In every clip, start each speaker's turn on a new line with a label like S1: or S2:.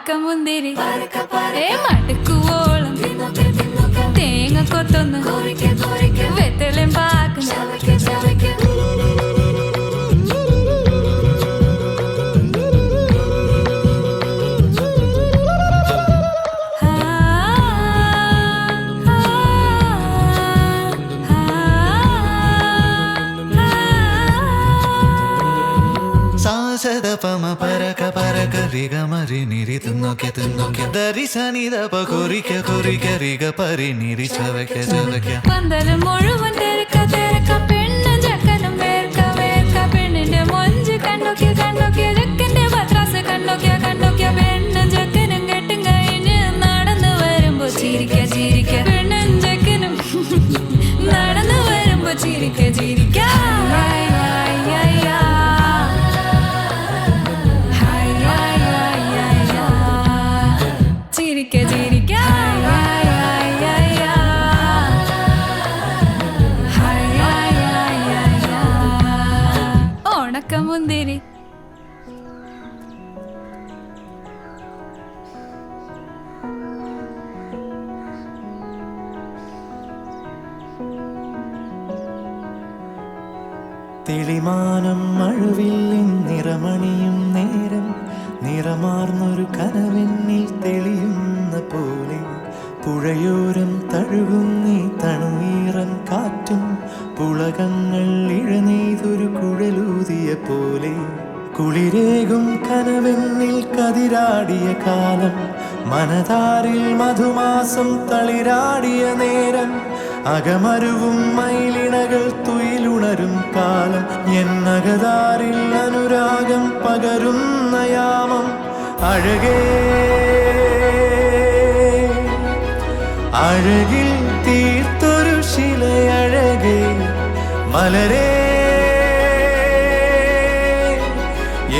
S1: ഉണക്കമുന്തിരി മടുക്കുവോളം തേങ്ങ കൊത്തൊന്ന് വെത്തലും പാക്കും
S2: സദപമ പരക പരക റിഗ മരി നിരി തിന്നൊക്കെ തിന്നൊക്കെ ദരി സനി ദപ കുറിക്ക കുറിക്ക റിഗ പരി നിരി ചവയ്ക്ക ചവയ്ക്ക
S1: പന്തലും മുഴുവൻ തിരക്ക തിരക്ക പെണ്ണും ചക്കനും വേർക്ക വേർക്ക പെണ്ണിന്റെ മൊഞ്ച് കണ്ടോക്കിയ കണ്ടോക്കിയ ചെക്കന്റെ പത്രാസ് കണ്ടോക്കിയ കണ്ടോക്കിയ പെണ്ണും ചക്കനും കെട്ടും കഴിഞ്ഞ് നടന്നു വരുമ്പോ ചിരിക്ക ചിരിക്ക പെണ്ണും ചക്കനും നടന്നു വരുമ്പോ ചിരിക്ക ചിരിക്ക ഉണക്കമുന്തിരി
S3: തെളിമാനം മഴവില്ലിൻ നിറമണിയും നേരം നിറമാർന്നൊരു കനവെന്നിൽ തെളിയുന്ന പോലെ പുഴയോരം തഴുകുന്നീ തണുനീറൻ കാറ്റും പുളകങ്ങൾ ഇഴനെയ്തൊരു കുഴലൂതിയ പോലെ കുളിരേകും കനവെന്നിൽ കതിരാടിയ കാലം മനതാരിൽ മധുമാസം തളിരാടിയ നേരം അകമരുവും മയിലിണകൾ തുയിലുണരും കാലം എന്നകതാരിൽ അനുരാഗം പകരുന്ന യാമം അഴകേ അഴകിൽ തീർത്തൊരു ശിലയഴകേ മലരേ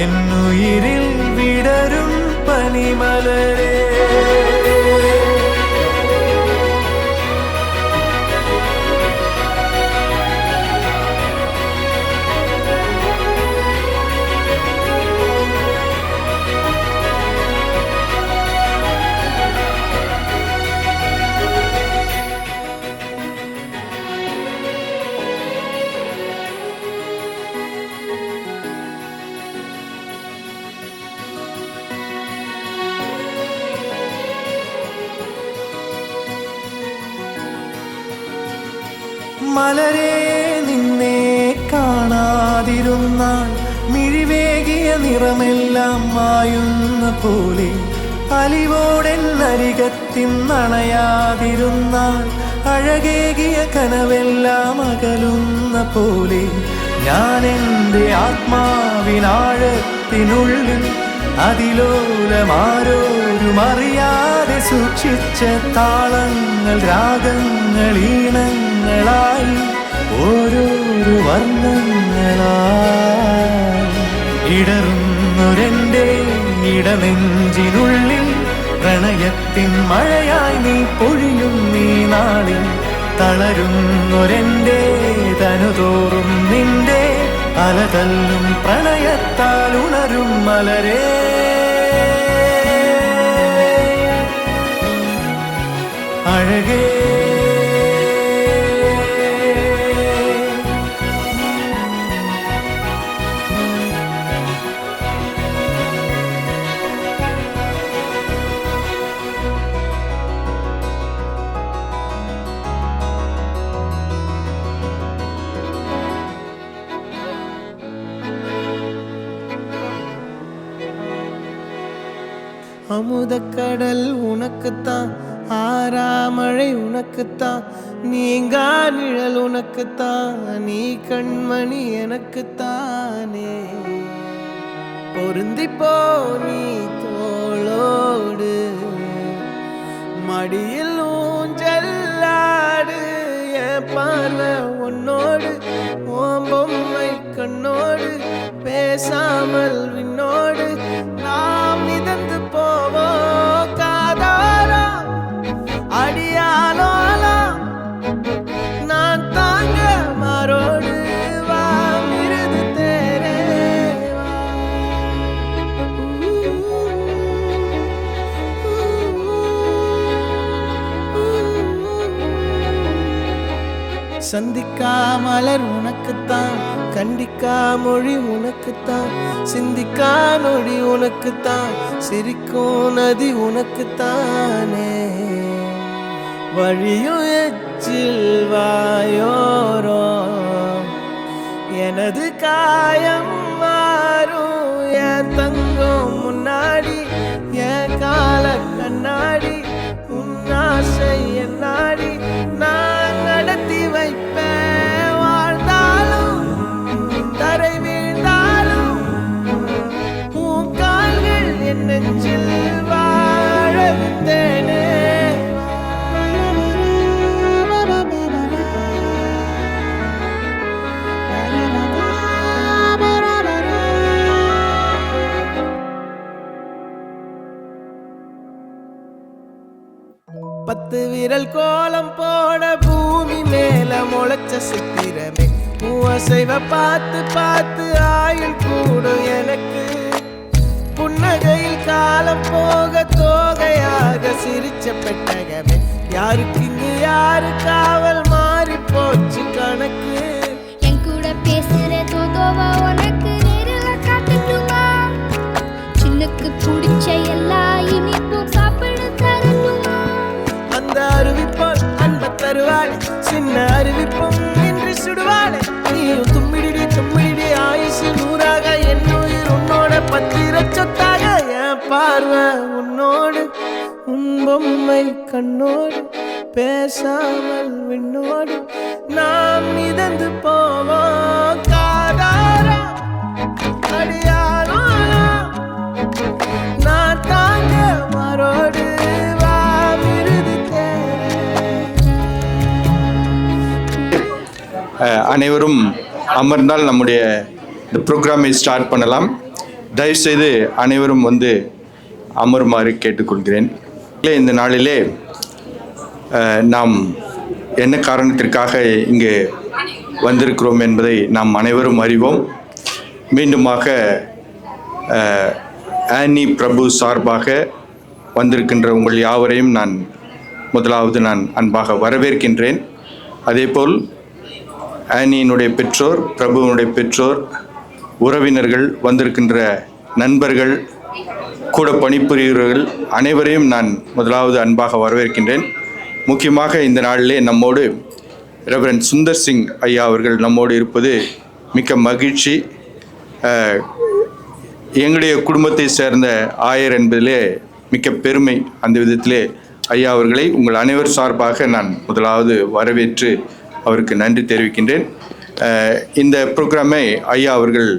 S3: എന്നുയിരിൽ വിടരും പനിമലരേ മലരേ നിന്നെ കാണാതിരുന്നാൽ മിഴിവേകിയ നിറമെല്ലാം മായുന്ന പോലെ അലിവോടെന്നരികത്തിന്നണയാതിരുന്നാൽ അഴകേകിയ കനവെല്ലാം അകലുന്ന പോലെ ഞാൻ എൻ്റെ ആത്മാവിനാഴത്തിനുള്ളിൽ അതിലോലമാരോരും അറിയാതെ സൂക്ഷിച്ച താളങ്ങൾ രാഗങ്ങൾ ഈണങ്ങളായി ഓരോരോ വർണ്ണങ്ങളായി ഇടറുന്നൊരെൻ്റെ ഇടനെഞ്ചിനുള്ളിൽ പ്രണയത്തിൻ മഴയായി നീ പൊഴിയും നീ നാളിൽ തളരുന്നൊരെൻ്റെ തനുതോറും നിന്റെ അലതല്ലും പ്രണയത്താൽ ഉണരും മലരേ അഴകേ
S4: அமுதக்கடல் உனக்குத்தான் ஆறாமழை உனக்குத்தான் நீங்கா நிழல் உனக்குத்தான் நீ கண்மணி எனக்குத்தானே பொருந்திப்போ நீ தோளோடு மடியில் ஊஞ்சல்லாடு என் பார்வை உன்னோடு ஓம் பொம்மை கண்ணோடு பேசாமல் விண்ணோடு நாம் மிதந்து போவோம் காதாரா அடியாலோலா நான் தாங்க மாறோடு வா மிருது தேரே வா சந்திக்கா மலர் உனக்குத்தான், கண்டிக்கா மொழி உனக்குத்தான், சிந்திக்கா நொடி உனக்குத்தான், சிரிக்கும் நதி உனக்குத்தானே. வழியும் எச்சில் வாயோரோ எனது காயம் மாறும், என் தங்கம் முன்னாடி என் கால கண்ணாடி, உன் ஆசை என்னாடி நான் நடத்தி வைப்பேன். வாழ்ந்தாலும் தரை வீழ்ந்தாலும் உன் கால்கள் என் நெஞ்சில் வாழ விட்டேனே. பத்து விரல் கோலம் போட பூமி மேல முளைச்ச சித்திரமே, அசைவ பார்த்து பார்த்து ஆயுள் கூடும் எனக்கு. புன்னகையில் காலம் போக தோகையாக சிரிச்ச பெட்டகமே, யாருக்கு இங்கு யாரு காவல் மாறி போச்சு கணக்கு.
S5: என் கூட பேசுற தோதோவா உனக்கு நேரில் காட்டட்டுமா, சின்னுக்கு பிடிச்ச எல்லா இனிப்பும் சாப்பிட தரட்டுமா.
S4: அந்த அருவிப்போல் அன்ப தருவாளே, சின்ன அருவிப்பும் நின்று சுடுவாளே. நீயும் தும்மிடி தும்மிடி ஆயுசு நூறாக, என் உயிர் உன்னோட பத்திர சொத்தாக. என் பார்வை உன்னோடு, உன் பொம்மை கண்ணோடு, பேசாமல் விண்ணோடு நாம் மிதந்து போவோம். காதாரா அடியாரோ நான் தாங்க மரோடு
S6: அனைவரும் அமர்ந்தால் நம்முடைய இந்த ப்ரோக்ராமை ஸ்டார்ட் பண்ணலாம். தயவுசெய்து அனைவரும் வந்து அமருமாறு கேட்டுக்கொள்கிறேன். இந்த நாளிலே நாம் என்ன காரணத்திற்காக இங்கே வந்திருக்கிறோம் என்பதை நாம் அனைவரும் அறிவோம். மீண்டுமாக ஆனி பிரபு சார்பாக வந்திருக்கின்ற உங்கள் யாவரையும் முதலாவது நான் அன்பாக வரவேற்கின்றேன். அதேபோல் ஆனியினுடைய பெற்றோர், பிரபுவினுடைய பெற்றோர், உறவினர்கள், வந்திருக்கின்ற நண்பர்கள், கூட பணிபுரிகிறவர்கள் அனைவரையும் நான் முதலாவது அன்பாக வரவேற்கின்றேன். முக்கியமாக இந்த நாளிலே நம்மோடு ரெவரண்ட் சுந்தர் சிங் ஐயா அவர்கள் நம்மோடு இருப்பது மிக்க மகிழ்ச்சி. எங்களுடைய குடும்பத்தை சேர்ந்த ஆயர் என்பதிலே மிக்க பெருமை. அந்த விதத்திலே ஐயா அவர்களை உங்கள் அனைவர் சார்பாக நான் முதலாவது வரவேற்று அவருக்கு நன்றி தெரிவிக்கின்றேன். இந்த ப்ரோக்ராமை ஐயா அவர்கள்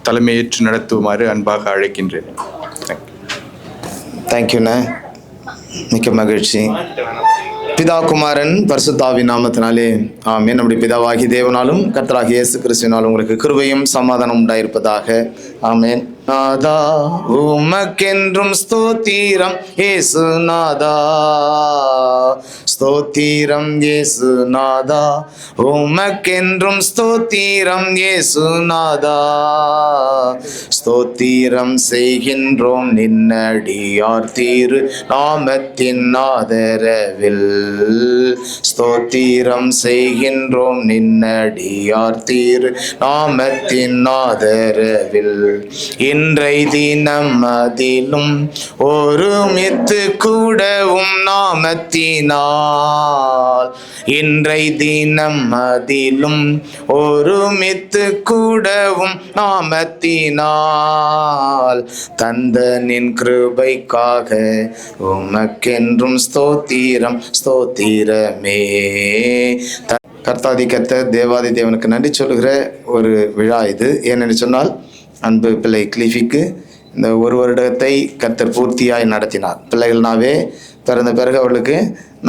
S6: தலைமையேற்று நடத்துமாறு அன்பாக அழைக்கின்றேன்.
S7: தேங்க்யூண்ணே, மிக்க மகிழ்ச்சி. பிதா குமாரன் பரிசுத்தாவின் நாமத்தினாலே ஆமென். நம்முடைய பிதாவாகி தேவனாலும் கர்த்தராகிய இயேசு கிறிஸ்துவினாலும் உங்களுக்கு கிருபையும் சமாதானம் உண்டாயிருப்பதாக. ஆமென். நாதா உமக்கென்றும் ஸ்தோத்திரம் இயேசுநாதா, ஸ்தோத்திரம் இயேசுநாதா, உமக்கென்றும் ஸ்தோத்திரம் இயேசுநாதா, ஸ்தோத்திரம் செய்கின்றோம் நின்னடியார் தீரு நாமத்தின் ஆதரவில், ஸ்தோத்திரம் செய்கின்றோம் நின்னடியார் தீரு நாமத்தின் ஆதரவில். இன்றை தினம் அதிலும் ஒருமித்து கூடவும் நாமத்தினால், இன்றை தினம் அதிலும் ஒருமித்து கூடவும் நாமத்தினால், தந்தனின் கிருபைக்காக உமக்கென்றும் ஸ்தோத்திரம் ஸ்தோத்திரமே. கர்த்தாதி கர்த்தர் தேவாதி தேவனுக்கு நன்றி சொல்லுகிற ஒரு விழா இது. ஏனென்று சொன்னால் அன்பு பிள்ளை கிளிஃபிக்கு இந்த ஒரு வருடத்தை கர்த்தர் பூர்த்தியாய் நடத்தினார். பிள்ளைகள்னாவே பிறந்த பிறகு அவளுக்கு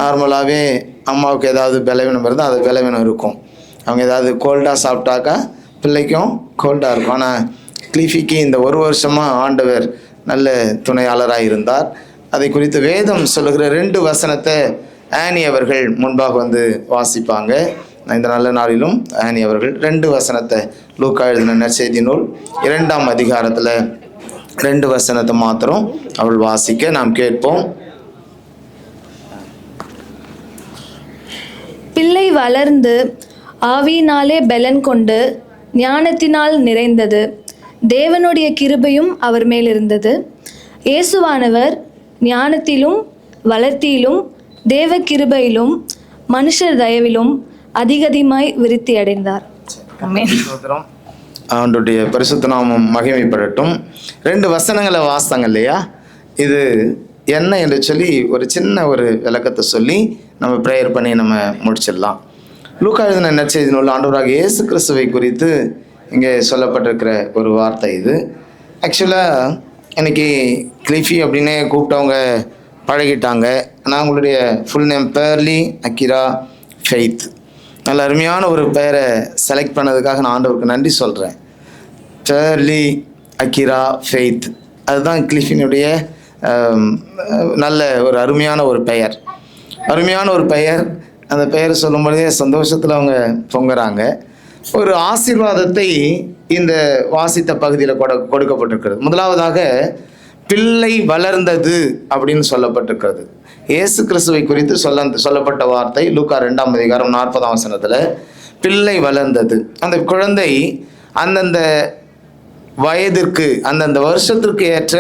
S7: நார்மலாகவே அம்மாவுக்கு ஏதாவது பலவீனம் இருந்தால் அது பலவீனம் இருக்கும். அவங்க ஏதாவது கோல்டாக சாப்பிட்டாக்கா பிள்ளைக்கும் கோல்டாக இருக்கும். ஆனால் கிளிஃபிக்கு இந்த ஒரு வருஷமாக ஆண்டவர் நல்ல துணையாளராக இருந்தார். அதை குறித்து வேதம் சொல்லுகிற 2 வசனத்தை ஆனி அவர்கள் முன்பாக வந்து வாசிப்பாங்க. இந்த நல்ல நாளிலும் ஆனி அவர்கள் 2 வசனத்தை லூக்கா எழுதின நற்செய்தி நூல் 2ஆம் அதிகாரத்தில் 2 வசனத்தை மாத்திரம் அவள் வாசிக்க நாம் கேட்போம்.
S8: பிள்ளை வளர்ந்து ஆவியினாலே பெலன் கொண்டு ஞானத்தினால் நிறைந்தது. தேவனுடைய கிருபையும் அவர் மேல் இருந்தது. இயேசுவானவர் ஞானத்திலும் வளர்த்தியிலும் தேவ கிருபையிலும் மனுஷர் தயவிலும் அதிகமாய் விருத்தி அடைந்தார். ஆமென்.
S7: அவனுடைய பரிசுத்த நாமம் மகிமைப்படட்டும். 2 வசனங்களை வாசித்தாங்க இல்லையா? இது என்ன என்று சொல்லி ஒரு சின்ன ஒரு விளக்கத்தை சொல்லி நம்ம ப்ரேயர் பண்ணி நம்ம முடிச்சிடலாம். லூக்கா எழுதின நற்செய்தி நூல் ஆண்டவராக இயேசு கிறிஸ்துவை குறித்து இங்கே சொல்லப்பட்டிருக்கிற ஒரு வார்த்தை இது. ஆக்சுவலாக இன்னைக்கு கிளிஃபி அப்படின்னே கூப்பிட்டவங்க பழகிட்டாங்க. நான் உங்களுடைய ஃபுல் நேம் பேர்லி அக்கிரா ஃபெய்த். நல்ல அருமையான ஒரு பெயரை செலக்ட் பண்ணதுக்காக நான் ஆண்டவருக்கு நன்றி சொல்கிறேன். பேர்லி அக்கிரா ஃபெய்த், அதுதான் கிளிஃபினுடைய நல்ல ஒரு அருமையான ஒரு பெயர். அருமையான ஒரு பெயர். அந்த பெயரை சொல்லும்போதே சந்தோஷத்தில் அவங்க பொங்குறாங்க. ஒரு ஆசீர்வாதத்தை இந்த வாசித்த பகுதியில் கொடுக்கப்பட்டிருக்கிறது. முதலாவதாக பிள்ளை வளர்ந்தது அப்படின்னு சொல்லப்பட்டிருக்கிறது. இயேசு கிறிஸ்துவை குறித்து சொல்லப்பட்ட வார்த்தை லூக்கா 2ஆம் அதிகாரம் 40ஆம் வசனத்தில் பிள்ளை வளர்ந்தது. அந்த குழந்தை அந்தந்த வயதிற்கு அந்தந்த வருஷத்திற்கு ஏற்ற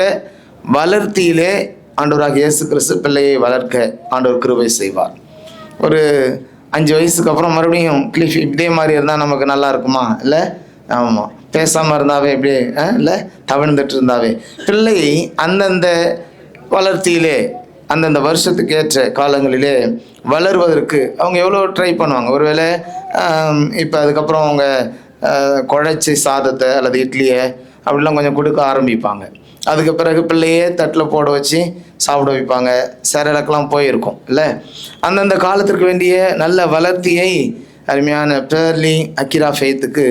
S7: வளர்த்தியிலே ஆண்டவராக இயேசு கிறிஸ்து பிள்ளையை வளர்க்க ஆண்டவர் கிருபை செய்வார். ஒரு 5 வயசுக்கு அப்புறம் மறுபடியும் கிளிஃப் இதே மாதிரி இருந்தால் நமக்கு நல்லா இருக்குமா? இல்லை, ஆமாம். பேசாமல் இருந்தாவே இப்படியே இல்லை, தவிழ்ந்துட்டு இருந்தாவே. பிள்ளை அந்தந்த வளர்த்தியிலே அந்தந்த வருஷத்துக்கு ஏற்ற காலங்களிலே வளருவதற்கு அவங்க எவ்வளோ ட்ரை பண்ணுவாங்க. ஒருவேளை இப்போ அதுக்கப்புறம் அவங்க குழைச்சி சாதத்தை அல்லது இட்லியை அப்படிலாம் கொஞ்சம் கொடுக்க ஆரம்பிப்பாங்க. அதுக்கு பிறகு பிள்ளையே தட்டில் போட வச்சு சாப்பிட வைப்பாங்க. சேரலுக்கெல்லாம் போயிருக்கும் இல்லை. அந்தந்த காலத்திற்கு வேண்டிய நல்ல வளர்த்தியை அருமையான பேர்லி அக்கிரா ஃபெய்த்துக்கு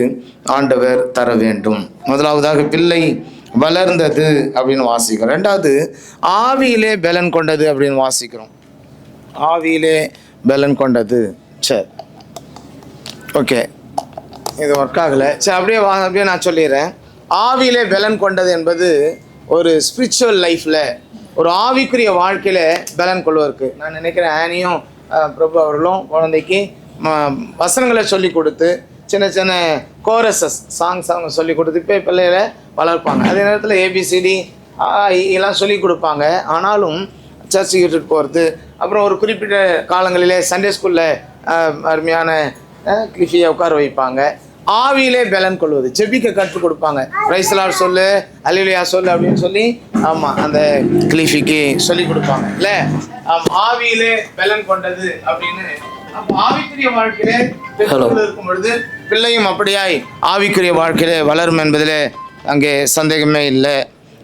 S7: ஆண்டவர் தர வேண்டும். முதலாவதாக பிள்ளை வளர்ந்தது அப்படின்னு வாசிக்கிறோம். 2வது ஆவியிலே பெலன் கொண்டது அப்படின்னு வாசிக்கிறோம். ஆவியிலே பெலன் கொண்டது. சரி, ஓகே, இது ஒர்க் ஆகலை. சரி, அப்படியே நான் சொல்லிடுறேன். ஆவியிலே பெலன் கொண்டது என்பது ஒரு ஸ்பிரிச்சுவல் லைஃப்பில், ஒரு ஆவிக்குரிய வாழ்க்கையில் பெலன் கொள்வதற்கு நான் நினைக்கிறேன். ஆனியும் பிரபு அவர்களும் குழந்தைக்கு வசனங்களை சொல்லி கொடுத்து சின்ன சின்ன கோரஸஸ் சாங்ஸ் அவங்க சொல்லி கொடுத்து இப்போ பிள்ளைகளை வளர்ப்பாங்க. அதே நேரத்தில் ஏபிசிடி எல்லாம் சொல்லி கொடுப்பாங்க. ஆனாலும் சர்ச்சுக்கு இட்டுட்டு போகிறது, அப்புறம் ஒரு குறிப்பிட்ட காலங்களிலே சண்டே ஸ்கூலில் அருமையான கிளிஃபியை உட்கார வைப்பாங்க. ஆவியிலே பெலன் கொள்வது, செபிக்க கற்றுக் கொடுப்பாங்க. பிரைஸ்லார் சொல்லு, அல்லேலூயா சொல்லு அப்படின்னு சொல்லி ஆமாம் அந்த கிளிஃபிக்கு சொல்லி கொடுப்பாங்க இல்லை. ஆவியிலே பெலன் கொண்டது அப்படின்னு. அப்போ ஆவிக்குரிய வாழ்க்கையிலே இருக்கும் பொழுது பிள்ளையும் அப்படியாய் ஆவிக்குரிய வாழ்க்கையிலே வளரும் என்பதில் அங்கே சந்தேகமே இல்லை.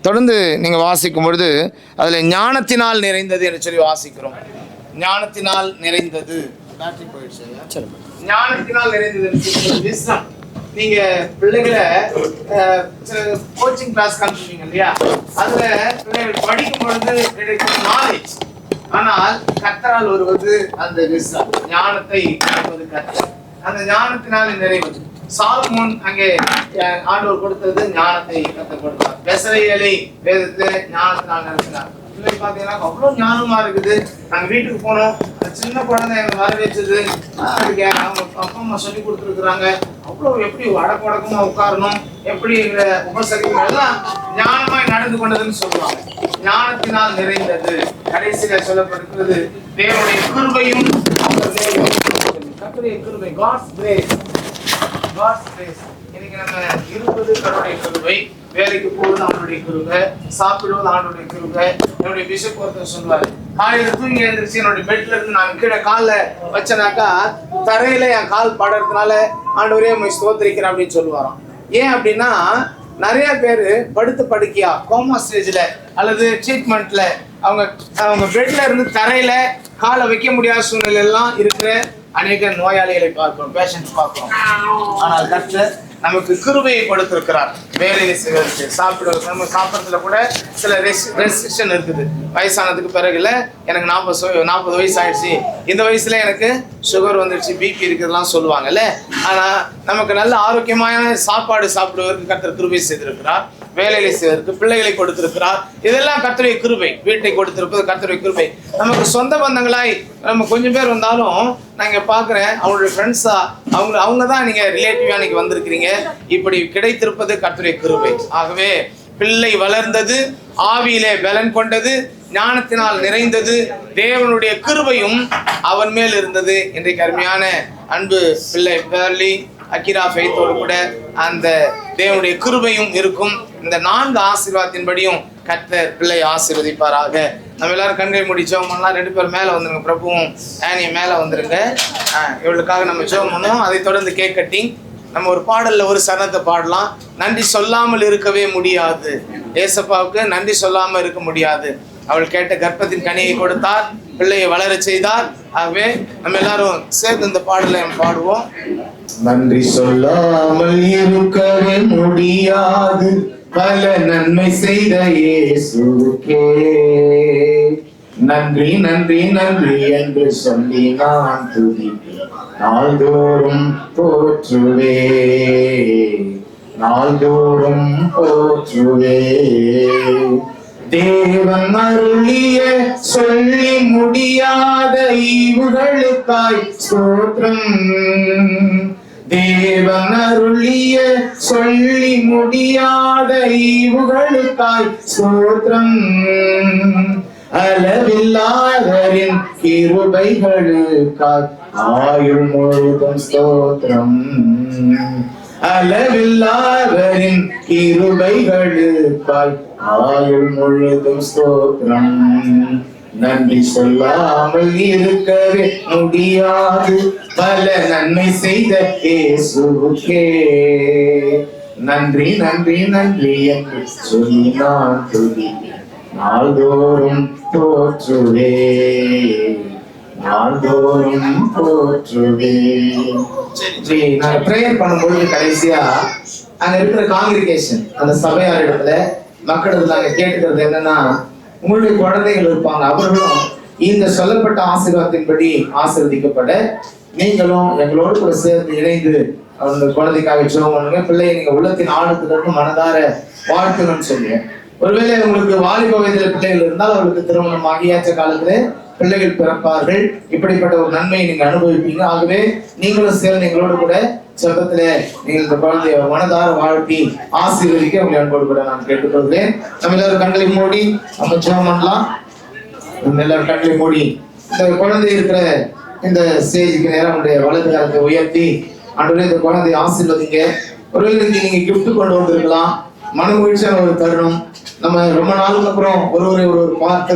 S7: தொடர்ந்து நீங்கள் வாசிக்கும் பொழுது அதில் ஞானத்தினால் நிறைந்தது என்று சொல்லி வாசிக்கிறோம். ஞானத்தினால் நிறைந்தது, ஞானத்தினால் நிறைந்தது. நீங்க பிள்ளைகளை கோச்சிங் கிளாஸ் அனுப்புவீங்க இல்லையா? அதுல பிள்ளைகள் படிக்கும் பொழுது கிடைக்கும் நாலேஜ். ஆனால் கர்த்தரால் வருவது அந்த விஸ்டம், ஞானத்தை கிடைப்பது கர்த்தர். அந்த ஞானத்தினால் நிறைவது. சாலமோன் அங்கே ஆண்டவர் கொடுத்தது ஞானத்தை கர்த்தர் கொடுத்தார். பெசலேயேலை வேதத்தை ஞானத்தினால் நிறுத்தினார். பிள்ளை பார்த்தீங்கன்னா அவ்வளோ ஞானமா இருக்குது. நாங்கள் வீட்டுக்கு போனோம், சின்ன குழந்தை எங்களை வரவேற்றது. அதுக்கு அவங்க அப்பா அம்மா சொல்லி கொடுத்துருக்குறாங்க. அவ்வளோ எப்படி வடக்கமா உட்காரணும், எப்படி எங்களை உபசரிக்கணும், எல்லாம் ஞானமாய் நடந்து கொண்டதுன்னு சொல்லுவாங்க. ஞானத்தினால் நிறைந்தது. கடைசியில சொல்லப்பட்டிருக்கிறது தேவனுடைய கிருபையும் கர்த்தருடைய கிருபை, God's grace. God's grace. இன்னைக்கு நம்ம இருப்பது கடவுளுடைய கிருபை, வேலைக்கு போவது அவனுடைய கிருபை, சாப்பிடுவது அவனுடைய கிருபை. என்னுடைய பிஷப் ஒருத்தர் சொல்லுவாரு, காலையில தூங்கி எழுந்திரிச்சு என்னுடைய பெட்ல இருந்து நான் கீழே காலில் வச்சனாக்கா தரையில என் கால் படுறதுனால ஆண்டவரே உம்மை ஸ்தோத்திரிக்கிறேன் அப்படின்னு சொல்லுவாராம். ஏன் அப்படின்னா நிறைய பேர் படுத்த படுக்கையா கோமா ஸ்டேஜ்ல அல்லது ட்ரீட்மெண்ட்ல அவங்க பெட்ல இருந்து தரையில காலை வைக்க முடியாத சூழ்நிலை எல்லாம் இருக்கிற அநேக நோயாளிகளை பார்க்கிறோம், பேஷண்ட்ஸ் பார்க்கிறோம். ஆனால் கர்த்தர் நமக்கு கிருபையை கொடுத்திருக்கிறார். வேலையை செய்வதற்கு, சாப்பிடுவதற்கு. நம்ம சாப்பிட்றதுல கூட சில ரெஸ்ட்ரிக்ஷன் இருக்குது. வயசானதுக்கு பிறகு இல்லை, எனக்கு 40 வயசு ஆயிடுச்சு, இந்த வயசுல எனக்கு சுகர் வந்துடுச்சு, பிபி இருக்குதுலாம் சொல்லுவாங்கல்ல. ஆனால் நமக்கு நல்ல ஆரோக்கியமான சாப்பாடு சாப்பிடுவதற்கு கர்த்தர் கிருபை செய்திருக்கிறார். வேலைகளை செய்வதற்கு பிள்ளைகளை கொடுத்திருக்கிறார். இதெல்லாம் கர்த்தருடைய கிருபை. வீட்டை கொடுத்திருப்பது கர்த்தருடைய கிருபை. நமக்கு சொந்த பந்தங்களாய் நம்ம கொஞ்சம் பேர் வந்தாலும் நான் இங்கே பார்க்குறேன், அவங்களுடைய ஃப்ரெண்ட்ஸா அவங்க தான் நீங்கள் ரிலேட்டிவாக இன்னைக்கு வந்திருக்கிறீங்க. இப்படி கிடைத்திருப்பது கர்த்தருடைய கிருபை. ஆகவே பிள்ளை வளர்ந்தது, ஆவியிலே பலன் கொண்டது, ஞானத்தினால் நிறைந்தது, தேவனுடைய கிருபையும் அவன் மேல் இருந்தது. இன்றைக்கு அருமையான அன்பு பிள்ளை பேர்லி அக்கிரா ஃபெய்த்தோடு கூட அந்த தேவனுடைய கிருபையும் இருக்கும். இந்த 4 ஆசீர்வாதத்தின்படியும் கர்த்தர் பிள்ளை ஆசீர்வதிப்பாராக. நம்ம எல்லாரும் கண்களை மூடி ஜெபம் பண்ணலாம். 2 பேர் மேலே வந்துருங்க, பிரபுவும் ஆனி மேலே வந்துருங்க. இவளுக்காக நம்ம ஜெபம் பண்ணுவோம். அதை தொடர்ந்து கேக் கட்டிங். நம்ம ஒரு பாடல்ல ஒரு சரணத்தை பாடலாம். நன்றி சொல்லாமல் இருக்கவே முடியாது. ஏசப்பாவுக்கு நன்றி சொல்லாமல் இருக்க முடியாது. அவள் கேட்ட கர்ப்பத்தின் கனியை கொடுத்தார், பிள்ளையை வளர செய்தார். ஆகவே நம்ம எல்லாரும் சேர்ந்து இந்த பாடலை பாடுவோம். நன்றி சொல்லாமல் இருக்கவே முடியாது, பல நன்மை செய்த இயேசுவுக்கே நன்றி நன்றி நன்றி என்று சொல்லி நான் துதிப்பேன். நாள்தோறும் போற்றுவே, நாள்தோறும் போற்றுவே. தேவன் அருளிய சொல்லி முடியாத ஈவுகளுக்காய் ஸ்தோத்திரம். தேவன் அருளிய சொல்லி முடியாத ஈவுகளுக்காய் ஸ்தோத்திரம். அளவில்லாதரின் கிருபைகளுக்காய் ஆயுள் முழுதும் ஸ்தோத்திரம். அளவில்லாதரின் கிருபைகளுக்காய் ஆயுள் முழுதும் ஸ்தோத்திரம். நன்றி சொல்லாமல் இருக்கவே முடியாது, பல நன்மை செய்த இயேசுவுக்கே நன்றி நன்றி நன்றி என்று சொல்லி நான் துதிப்பேன். நாள்தோறும் போற்றுவே, நாள்தோறும் போற்றுவே. நான் பிரேயர் பண்ணும்போது கடைசியா அங்க இருக்கிற காங்கிரிகேஷன், அந்த சபையார் இடத்துல மக்களுக்கு நாங்க கேட்டுக்கிறது என்னன்னா, உங்களுடைய குழந்தைகள் இருப்பாங்க, அவர்களும் இந்த சொல்லப்பட்ட ஆசீர்வாதத்தின்படி ஆசீர்வதிக்கப்பட நீங்களும் எங்களோடு கூட சேர்ந்து இணைந்து அவங்க குழந்தைக்காக ஜெபம் பண்ணுங்க. பிள்ளையை நீங்க உள்ளத்தின் ஆழத்திலிருந்து மனதார வாழ்த்தணும்னு சொல்லுங்க. ஒருவேளை உங்களுக்கு வாலிப வயதில் பிள்ளைகள் இருந்தால் அவர்களுக்கு திருமணம் ஆகியாச்ச காலத்துல பிள்ளைகள் பிறப்பார்கள். இப்படிப்பட்ட ஒரு நன்மையை நீங்க அனுபவிப்பீங்க. ஆகவே நீங்களும் சேர்ந்து எங்களோடு கூட ஜெபத்துல நீங்கள் இந்த குழந்தைய மனதார வாழ்த்தி ஆசீர்வதிக்க உங்களை அன்போடு கூட நான் கேட்டுக்கொள்கிறேன். நம்ம எல்லாரும் கண்களை மூடி நம்ம ஜெபம் பண்ணலாம். நம்ம எல்லாரும் கண்களை மூடி இந்த குழந்தை இருக்கிற இந்த ஸ்டேஜுக்கு நேரம் நம்முடைய வலது கரத்தை உயர்த்தி அன்றைய இந்த குழந்தைய ஆசீர்வதிங்க. ஒருவேளை நீங்க கிஃப்ட் கொண்டு வந்திருக்கலாம், மன மகிழ்ச்சியான ஒரு தருணம். நம்ம ரொம்ப நாளுக்கு அப்புறம் ஒருவரை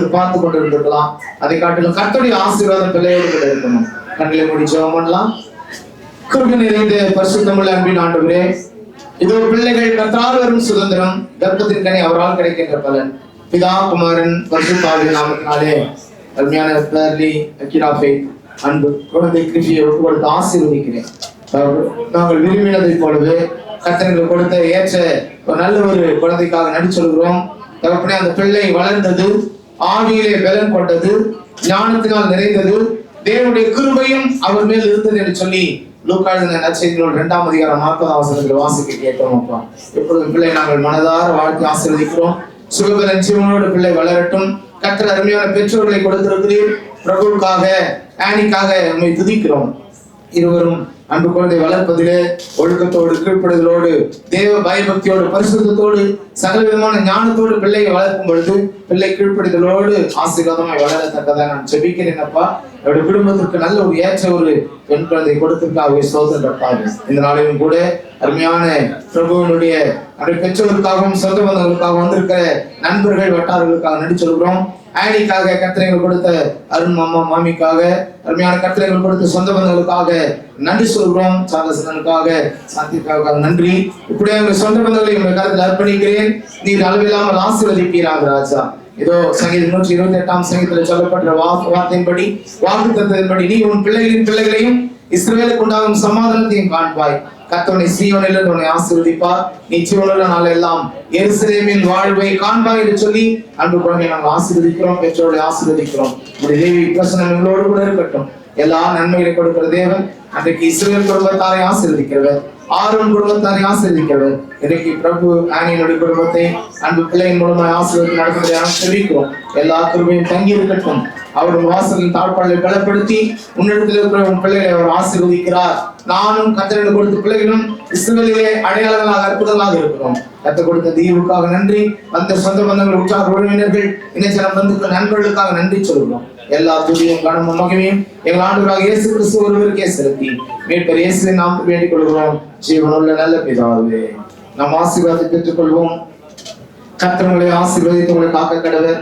S7: பார்த்து கொண்டு இருந்திருக்கலாம். அதை காட்டிலும் கர்த்தருடைய ஆசீர்வாதம் பிள்ளையோடு கூட இருக்கணும். கண்களை மூடி ஜெபம் பண்ணலாம். கிருபை நிறைந்த பரிசுத்தமுள்ள அன்பின் ஆண்டவரே, இதோ பிள்ளைகள் கர்த்தரால் வரும் சுதந்திரம், கர்ப்பத்தின் கனி அவரால் கிடைக்கின்ற பலன். பிதா குமாரன் பரிசுத்த ஆவியின் நாமத்தினாலே அருமையான பேர்லி அக்கிரா ஃபெய்த் அன்பு குழந்தை கிருஷியை ஒப்பு கொடுத்து ஆசீர்வதிக்கிறேன். நாங்கள் விரும்பினதை போலவே கர்த்தர் கொடுத்த ஏற்ற ஒரு நல்ல ஒரு குழந்தைக்காக நன்றி சொல்கிறோம். தகப்பனே, அந்த பிள்ளை வளர்ந்தது, ஆவியிலே பலன் கொண்டது, ஞானத்தினால் நிறைந்தது, தேவனுடைய கிருபையும் அவர் மேல் இருந்தது என்று சொல்லி லூக்கா எழுதின நற்செய்திகள் 2ஆம் அதிகாரம் 40ஆம் வசனத்தில் வாசிக்க கேட்டோம். அப்பா, இப்பொழுது பிள்ளை நாங்கள் மனதார வாழ்த்தி ஆசீர்வதிக்கிறோம். சுகபலன் ஜீவனோடு பிள்ளை வளரட்டும். கர்த்தர் அருமையான பெற்றோர்களை கொடுத்திருக்கிறீர். பிரபுவுக்காக ஆனிக்காக நம்மை துதிக்கிறோம். இருவரும் அன்பு குழந்தை வளர்ப்பதிலே ஒழுக்கத்தோடு கீழ்ப்படுதலோடு தேவ பயபக்தியோடு பரிசுத்தத்தோடு சகல விதமான ஞானத்தோடு பிள்ளையை வளர்க்கும் பொழுது பிள்ளை கீழ்ப்படுதலோடு ஆசீர்வாதமாய் வளரத்தக்கதாக நான் ஜெபிக்கிறேன். அப்பா, என்னுடைய குடும்பத்திற்கு நல்ல ஒரு ஏற்ற ஒரு பெண் குழந்தை கொடுத்திருக்காக சோதனை. இந்த நாளிலும் கூட அருமையான பிரபுவனுடைய பெற்றோருக்காகவும் சொந்த பந்தங்களுக்காக வந்திருக்கிற நண்பர்கள் வட்டாரங்களுக்காக நன்றி சொல்கிறோம். ஆனிக்காக கத்திரைகள் கொடுத்த அருண் மாமா மாமிக்காக அருமையான கத்திரைகள் கொடுத்த சொந்த பந்தங்களுக்காக நன்றி சொல்கிறோம். சாந்தசனுக்காக சாந்திக்காக நன்றி. இப்படியே உங்கள் சொந்த பந்தங்களை உங்கள் கருத்தில் அர்ப்பணிக்கிறேன். நீர் அளவில்லாமல் ஆசீர்வதிப்பீராக ராஜா. இதோ சங்கீதம் 128ஆம் சங்கீதத்தில் சொல்லப்பட்ட வார்த்தையின்படி வாக்கு தத்தத்தின்படி நீ உன் பிள்ளைகளையும் இஸ்ரவேலுக்கு உண்டாகும் சமாதானத்தையும் காண்பாய். கர்த்தர் சீயோனில் உன்னை ஆசீர்வதிப்பார். நீ ஜீவனுள்ள நாளெல்லாம் எருசலேமின் வாழ்வை காண்பாய் என்று சொல்லி அன்பு குழந்தை நாங்கள் ஆசீர்வதிக்கிறோம். பெற்றோர்களை ஆசீர்வதிக்கிறோம். தேவி பிரசனம் எங்களோடு கூட இருக்கட்டும். எல்லா நன்மைகளை கொடுக்கிற தேவன் அன்றைக்கு இஸ்ரவேல் குடும்பத்தாரை ஆசீர்வதிக்கிறவர், ஆரோன் குடும்பத்தாரை ஆசீர்வதிக்கிறவர், இன்னைக்கு பிரபு ஆனியனுடைய குடும்பத்தை அன்பு பிள்ளையின் மூலமாக ஆசீர்வாதம் நடத்துவதாக தெரிவிக்கிறோம். எல்லா கிருபையும் தங்கி இருக்கட்டும். அவருடைய வாசலின் தாழ்பாளை பலப்படுத்தி உன்னிடத்தில் இருக்கிற உன் பிள்ளைகளை அவர் ஆசீர்வதிக்கிறார். நானும் கர்த்தரிடம் கொடுத்த பிள்ளைகளும் இஸ்ரவேலிலே அடையாளங்களாக அற்புதமாக இருக்கிறோம். கர்த்தர் கொடுத்த தீவுக்காக நன்றி. வந்த சொந்த பந்தங்கள், உற்சாக உறவினர்கள், இணைச்சன பந்துக்கள், நண்பர்களுக்காக நன்றி சொல்கிறோம். எல்லா துதியும் கனமும் மகிமையும் எங்கள் ஆண்டவராக இயேசு கிறிஸ்து ஒருவருக்கே செலுத்தி மீட்பர் இயேசுவின் நாமத்தில் வேண்டிக் கொள்கிறோம். ஜீவனுள்ள நல்ல பிதாவே, நாம் ஆசீர்வாதத்தை பெற்றுக் கொள்வோம். கர்த்தர் உங்களை ஆசீர்வதித்து உங்களை காக்க கடவர்.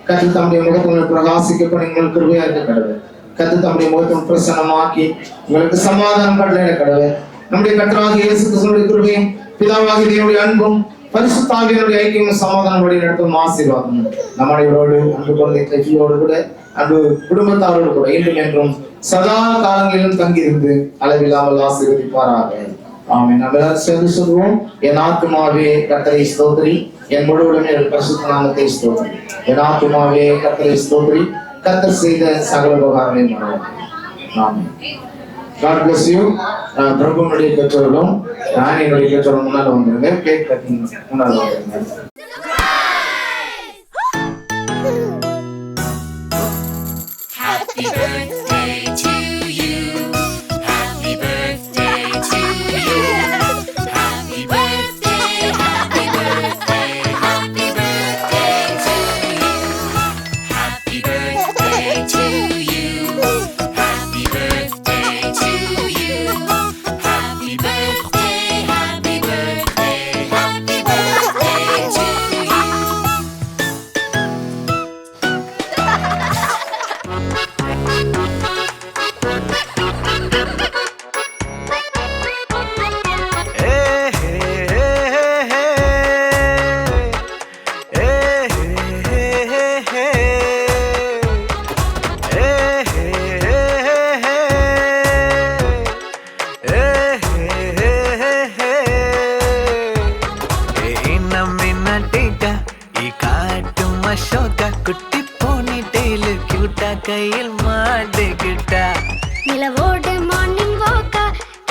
S7: கர்த்தர் தம்முடைய முகத்தை பிரகாசிக்க பண்ணி உங்களுக்கு கிருபையா இருக்க கடவர். கர்த்தர் தம்முடைய முகத்தை பிரசன்னமாக்கி உங்களுக்கு சமாதானம் கட்டளையிட கடவர். நம்முடைய கர்த்தராகிய இயேசு கிறிஸ்துவின் கிருபையும் பிதாவாகிய தேவனுடைய அன்பும் பரிசுத்த ஆவியானவருடைய ஐக்கியமும் சமாதானம் வழி நடத்தும் ஆசீர்வாதம் நம்முடையவரோடு அன்பு குழந்தை கையோடு கூட அன்பு குடும்பத்தாரோடு கூட இன்றும் என்றும் சதா காலங்களிலும் தங்கியிருந்து அளவில்லாமல் ஆசீர்வதிப்பாராக. ஆமென். நம்ம எல்லாரும் சேர்ந்து சொல்லுவோம். என் ஆத்துமாவே கர்த்தரை ஸ்தோத்திரி, என் முழுவதுமே பரிசுத்த நாமத்தை ஸ்தோத்திரி. என் ஆத்துமாவே கர்த்தரை ஸ்தோத்திரி, கர்த்தர் செய்த சகல உபகாரங்களையும் மறவாதே. ஆமென். God bless you. பிரபுனுடைய பெற்றோர்களும் ராணியினுடைய பெற்றோர்களும் முன்னால் வந்துருங்க. கேக் கட்டிங் முன்னால் வந்துருங்க.
S1: Happy birthday to you. Happy birthday to you. Happy birthday, happy birthday, happy birthday to you. Happy birthday to you. Happy birthday to you. Happy birthday, happy birthday, happy birthday to you.
S3: குட்டி Fani tail கியூட்டா கையில் மாட்டிக்கிட்டா
S5: நிலவோடு morning வாக்கா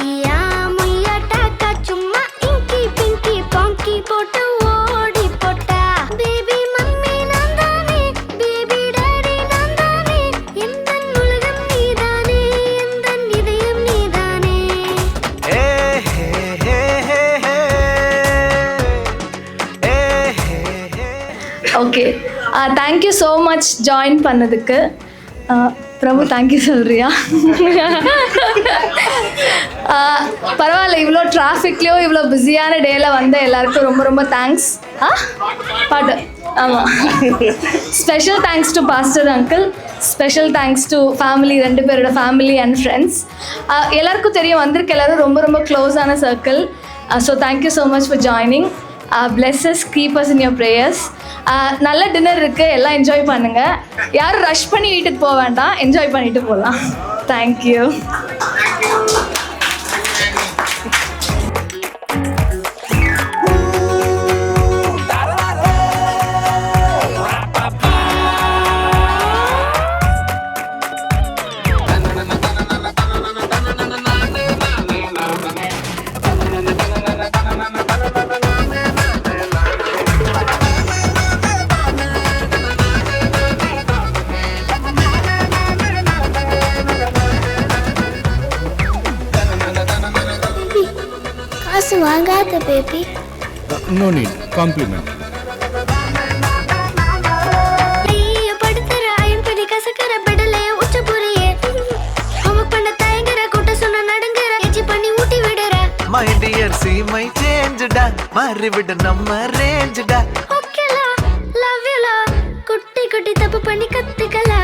S5: ஈயா முய்யா டாக்கா சும்மா இங்கி பிங்கி பாங்கி போட்டு ஓடி போட்டா. பேபி மம்மி நான் தானே, பேபி டாடி நான் தானே, எந்தன் உலகம் நீதானே, எந்தன் இதயம் நீதானே.
S8: Okay, thank you so much join பண்ணதுக்கு. பிரபு தேங்க்யூ சொல்கிறியா? பரவாயில்ல, இவ்வளோ டிராஃபிக்லேயும் இவ்வளோ பிஸியான டேயில் வந்த எல்லாருக்கும் ரொம்ப ரொம்ப தேங்க்ஸ். பாட்டு ஆமாம். Special thanks to pastor uncle, special thanks to family, 2 பேரோட ஃபேமிலி அண்ட் ஃப்ரெண்ட்ஸ். எல்லாருக்கும் தெரியும், வந்திருக்க எல்லாரும் ரொம்ப ரொம்ப க்ளோஸான circle. So thank you so much for joining. bless us, keep us in your prayers. நல்ல டின்னர் இருக்குது, எல்லாம் என்ஜாய் பண்ணுங்கள். யாரும் ரஷ் பண்ணி வீட்டுக்கு போக வேண்டாம், என்ஜாய் பண்ணிட்டு போகலாம். தேங்க்யூ.
S5: காசு வாங்காத பேபி.
S9: No need. Compliment.
S5: நீய படுத்துற ஐம்படி கசக்கற பெடலைய உச்ச புரியே. அவ பண்ண தயங்கற கூட்ட சொன்ன நடுங்கற எச்சி பண்ணி ஊட்டி விடுற.
S3: My dear, see my change da, மாறி விடு நம்ம range da.
S5: ஓகேலா, லவ் யூ லா, குட்டி குட்டி தப்பு பண்ணி கத்துக்கலா.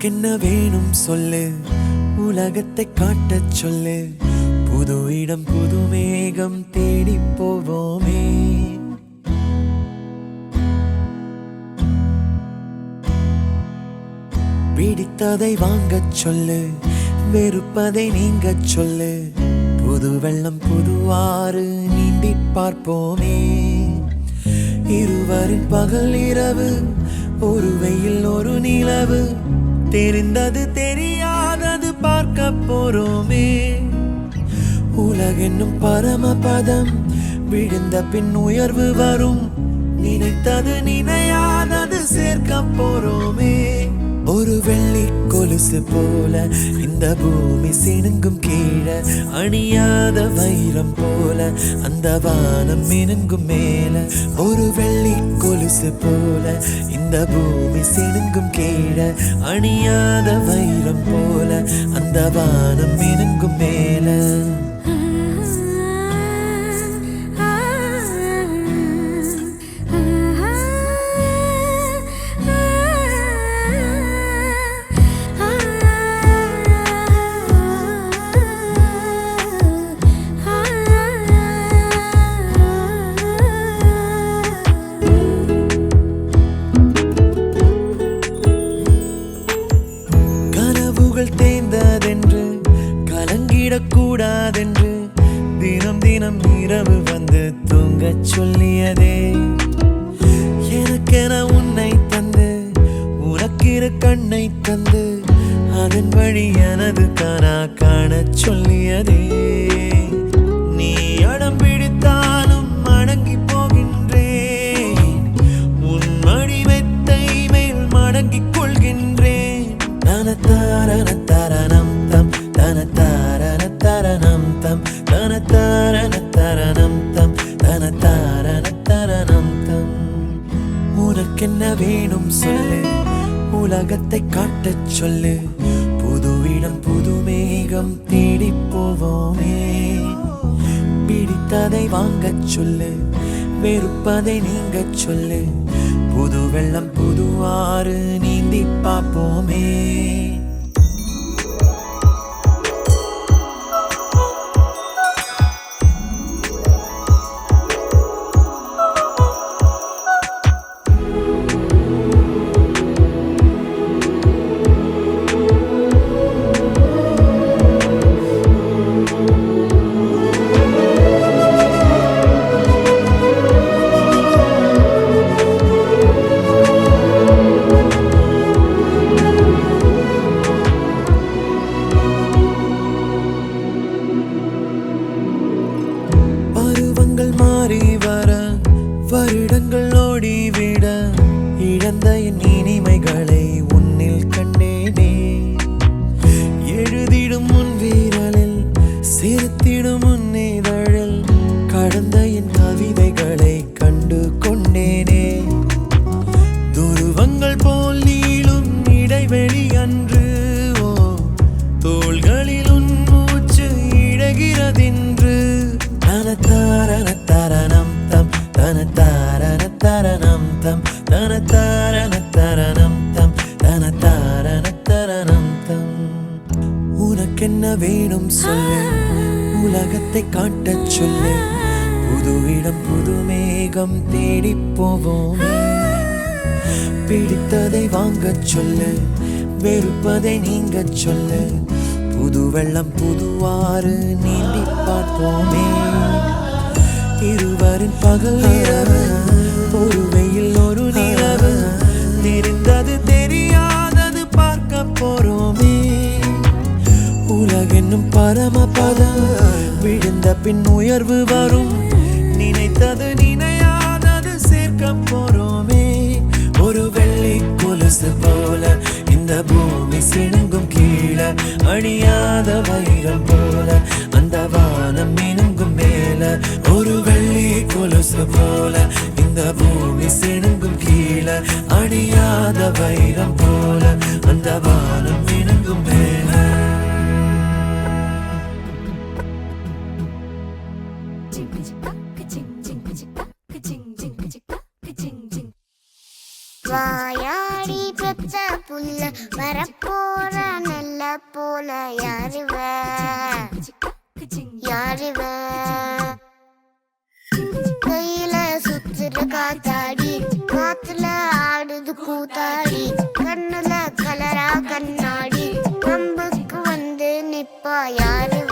S3: உனக்கென்ன வேணும் சொல்லு, உலகத்தை காட்டச் சொல்லு, புது இடம் புது மேகம் தேடி போவோமே. பிடித்ததை வாங்கச் சொல்லு, வெறுப்பதை நீங்கச் சொல்லு, புது வெள்ளம் புது ஆறு நீந்தி பார்ப்போமே. இருவரின் பகல் இரவு, ஒரு வெயில் ஒரு நிலவு, தெரிந்தது தெரியாதது பார்க்க போறோமே. உலகென்னும் பரமபதம், விழுந்த பின் உயர்வு வரும், நினைத்தது நினையாதது சேர்க்க போறோமே. ஒரு வெள்ளி கொலுசு போல இந்த பூமி சினுங்கும் கீழே, அணியாத வைரம் போல அந்த வானம் மினுங்கும் மேல. ஒரு வெள்ளி கொலுசு போல இந்த பூமி சினுங்கும் கீழே, அணியாத வைரம் போல அந்த வானம் மினுங்கும் மேல. தேர்ந்ததென்று கலங்கிடக்கூடாதென்று தினம் தினம் இரவு வந்து தூங்கச் சொல்லியதே. எனக்கென உன்னை தந்து உனக்கிரு கண்ணை தந்து அதன் வழி எனது கனா காணச் சொல்லியதே. நீ அடம் பிடித்தாலும் அடங்கி போகின்றேன், உன் மடி மெத்தை மேல் மடங்கிக் கொள்கின்றேன். தனத்தாரண தரணம் தம், தனத்தாரண தரணம் தம், தனத்தாரண தரணம் தம், தனத்தாரண தரணம் தம். உனக்கென்ன வேணும் சொல்லு, உலகத்தை காட்டச் சொல்லு, புது இடம் புது மேகம் தேடி போவோமே. பிடித்ததை வாங்கச் சொல்லு, வெறுப்பதை நீங்கச் சொல்லு, புது வெள்ளம் புது ஆறு நீந்தி பார்ப்போமே. மாறி வர வருடங்கள் ஓடிவிட, இழந்த என் இனிமைகளை உன்னில் கண்டேனே. எழுதிடும் உன் வீரலில் சிரித்திடும் உன் இதழில் கடந்த என் கவிதைகளை கண்டு கொண்டேனே. துருவங்கள் போல் நீளும் இடைவெளி அன்று, ஓ தோள்களில் உன் மூச்சு இழகிறதென்று. தனத்தாரண தரணம் தம், தனத்தாரண தரணம் தம், தனத்தாரண தரணம் தம், தனத்தாரண தரணம் தம். உனக்கென்ன வேணும் சொல்லு, உலகத்தை காட்டச் சொல்லு, புது இடம் புது மேகம் தேடி போவோமே. பிடித்ததை வாங்கச் சொல்லு, வெறுப்பதை நீங்கச் சொல்லு, புது வெள்ளம் புது ஆறு நீந்தி பார்ப்போமே. இருவரின் பகல் இரவு, ஒரு வெயில் ஒரு நிலவு, தெரிந்தது தெரியாதது பார்க்க போறோமே. உலகென்னும் பரமபதம், விழுந்த பின் உயர்வு வரும், நினைத்தது நினையாதது சேர்க்க போறோமே. ஒரு வெள்ளி கொலுசு போல இந்த பூமி சினுங்கும் கீழே, அணியாத வைரம் போல அந்த வானம் மினுங்கும் மேல. ஒரு வெள்ளி கொலுசு போல இந்த பூமி சினுங்கும் கீழே, அணியாத வைரம் போல அந்த வானம் மினுங்கும் மேல.
S5: வாயாடி பெத்த புல்ல வரப்போற நல்ல போல யாருவ யாருவ கையில சுத்துற காத்தாடி காத்துல ஆடுது கூத்தாடி கண்ணுல கலரா கண்ணாடி கம்புக்கு வந்து நிப்பா யாருவ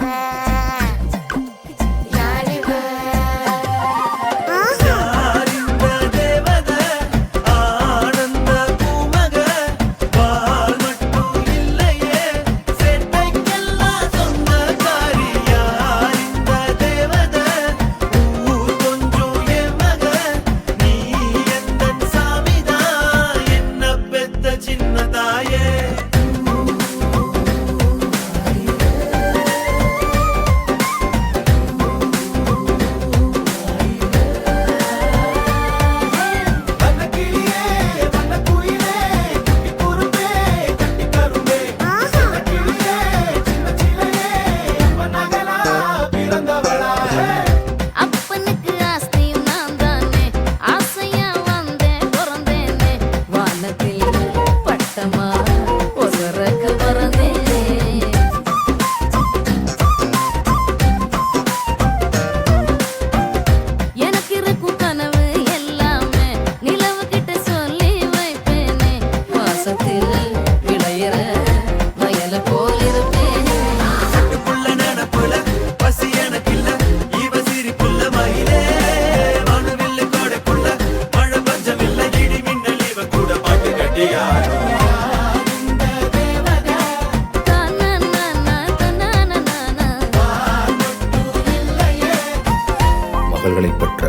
S10: மகள்களை பெற்ற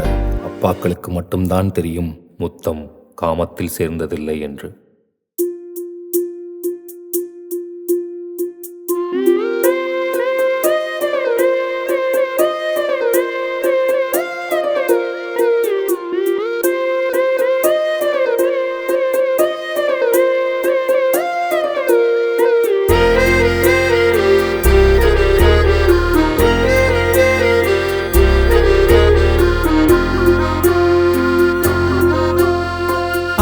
S10: அப்பாக்களுக்கு மட்டும்தான் தெரியும் முத்தம் காமத்தில் சேர்ந்ததில்லை என்று.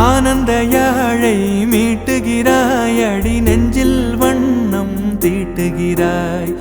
S3: ஆனந்த யாழை மீட்டுகிறாய் அடி நெஞ்சில் வண்ணம் தீட்டுகிறாய்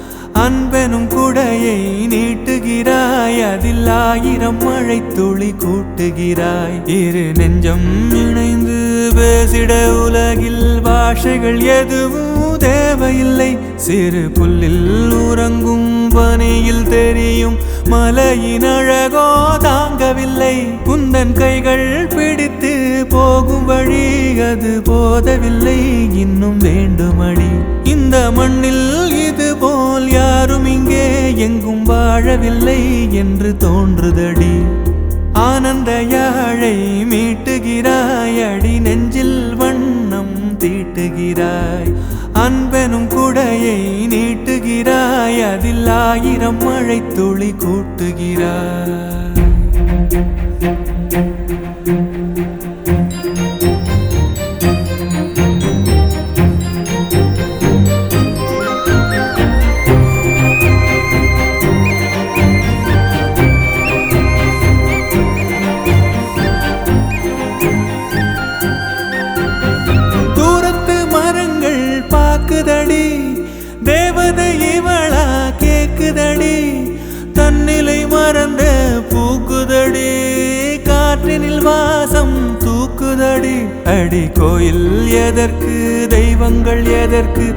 S3: அன்பெனும் குடையை நீட்டுகிறாய் அதில் 1000 மழை துளி கூட்டுகிறாய் இரு நெஞ்சம் இணைந்து பேசிட உலகில் பாஷைகள் எதுவும் தேவையில்லை சிறு புல்லில் உறங்கும் பனியில் தெரியும் மலையின் அழகோ தாங்கவில்லை குந்தன் கைகள் பிடித்து போகும் வழி அது போதவில்லை இன்னும் வேண்டுமடி இந்த மண்ணில் இது போல் யாரும் இங்கே எங்கும் வாழவில்லை என்று தோன்றுதடி ஆனந்த யாழை மீட்டுகிறாய் அடி நெஞ்சில் வண்ணம் தீட்டுகிறாய் அன்பெனும் குடையை நீட்டுகிறாய் அதில் 1000 மழை துளி கூட்டுகிறாய். தேவதை இவளா கேக்குதடி தன்னிலை மறந்த பூக்குதடி காற்றினில் வாசம் தூக்குதடி அடி கோயில் எதற்கு தெய்வங்கள் எதற்கு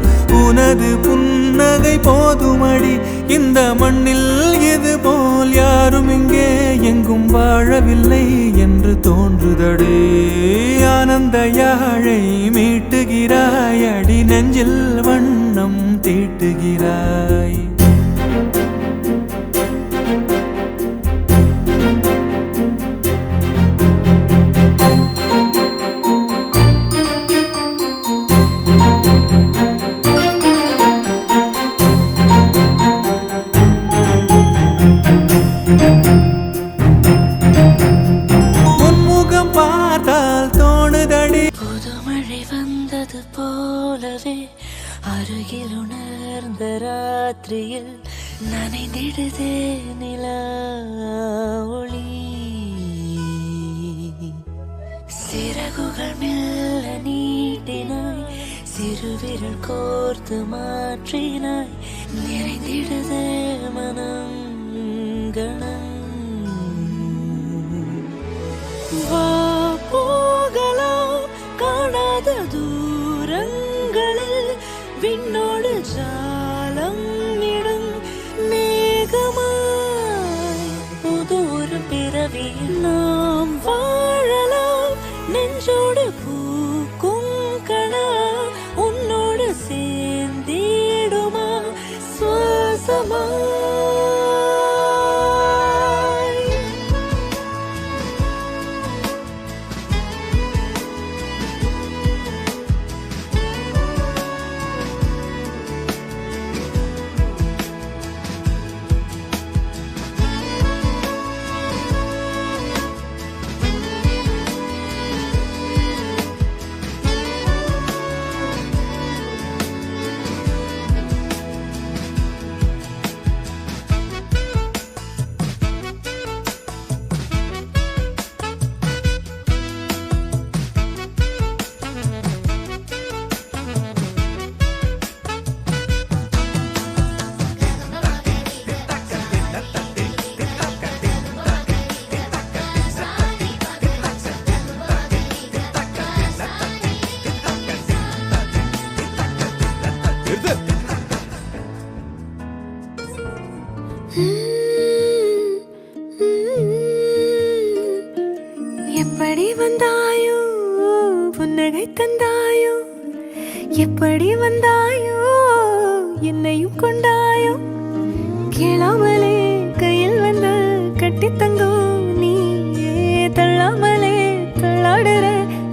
S3: உனது புன்னகை போதுமடி இந்த மண்ணில் இது போல் யாரும் இங்கே எங்கும் வாழவில்லை என்று தோன்றுதடி ஆனந்த யாழை மீட்டுகிறாய் அடி நெஞ்சில் வண்ணம் தீட்டுகிறாய். உன்முகம் பார்த்தால் தோணுதடி
S1: புதுமழை வந்தது போலவே அருகில் உணர்ந்த ராத்திரியில் நனைந்திடுதே நிலா ஒளி சிறகுகள் மெல்ல நீட்டினாய் திருவிரல் கோர்த்து மாற்றினாய் நிறைந்திடுதே மனம் கணம் வா போகலாம் காணாத தூரங்களில் விண்ணோடு ஜாலம் இடும் மேகமாய் புதூர் பிறவியில் நாம் வாழலாம் நெஞ்சோடு பூக்கும் கணா உன்னோடு சேர்ந்திடுமா சுவாசமா எப்படி வந்தாயோ புன்னகை தந்தாயோ எப்படி வந்தாயோ என்னையும் கொண்டாயோ கேளாமலே கையில் வந்து கட்டி தங்கோ நீயே தள்ளாமலே தள்ளாடுற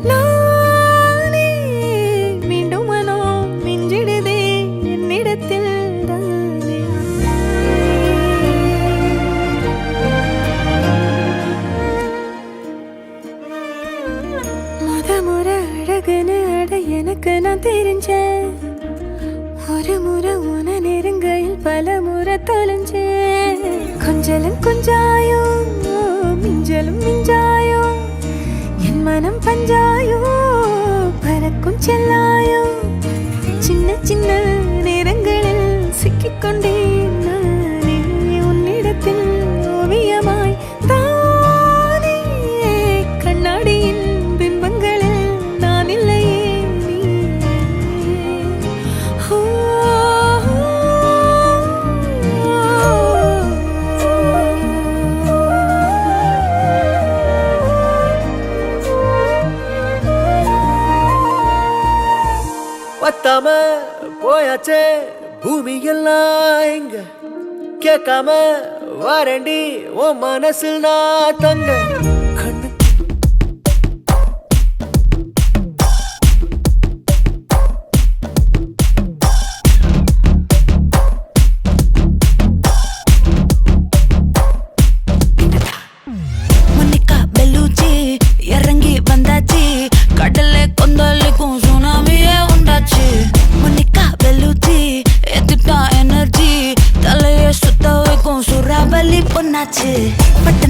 S1: நானே மீண்டும் மனோ மிஞ்சிடுதே என்னிடத்தில் தானே முறை அழகுன்னு அட எனக்கு நான் தெரிஞ்சேன் ஒரு முறை உன நெருங்கையில் பல முறை தொலைஞ்சேன் கொஞ்சலும் கொஞ்சாயோ மிஞ்சலும் மிஞ்சாயோ என் மனம் பஞ்சாயோ பறக்கும் செல்லாயோ சின்ன சின்ன நேரங்களில் சிக்கிக்கொண்டேன் நானே உன்னிடத்தில் ஓவியமாய் தானே கண்ணாடியின் பிம்பங்களில் நான் இல்லையே நீ
S4: பத்தாம போயாச்சே பூமி எல்லாம் எங்க கேட்காம வாரண்டி உன் மனசில் நான் தங்க கண்ணு
S1: மொனிகா பெல்லூச்சி இறங்கி வந்தாச்சு கடல்ல கொந்தளிக்கும் சுனாமியே உண்டாச்சு மொனிகா பெல்லூச்சி எத்துட்டா எனர்ஜி தலைய சுத்த வைக்கும் சுறாவளி பொண்ணாச்சு பட்ட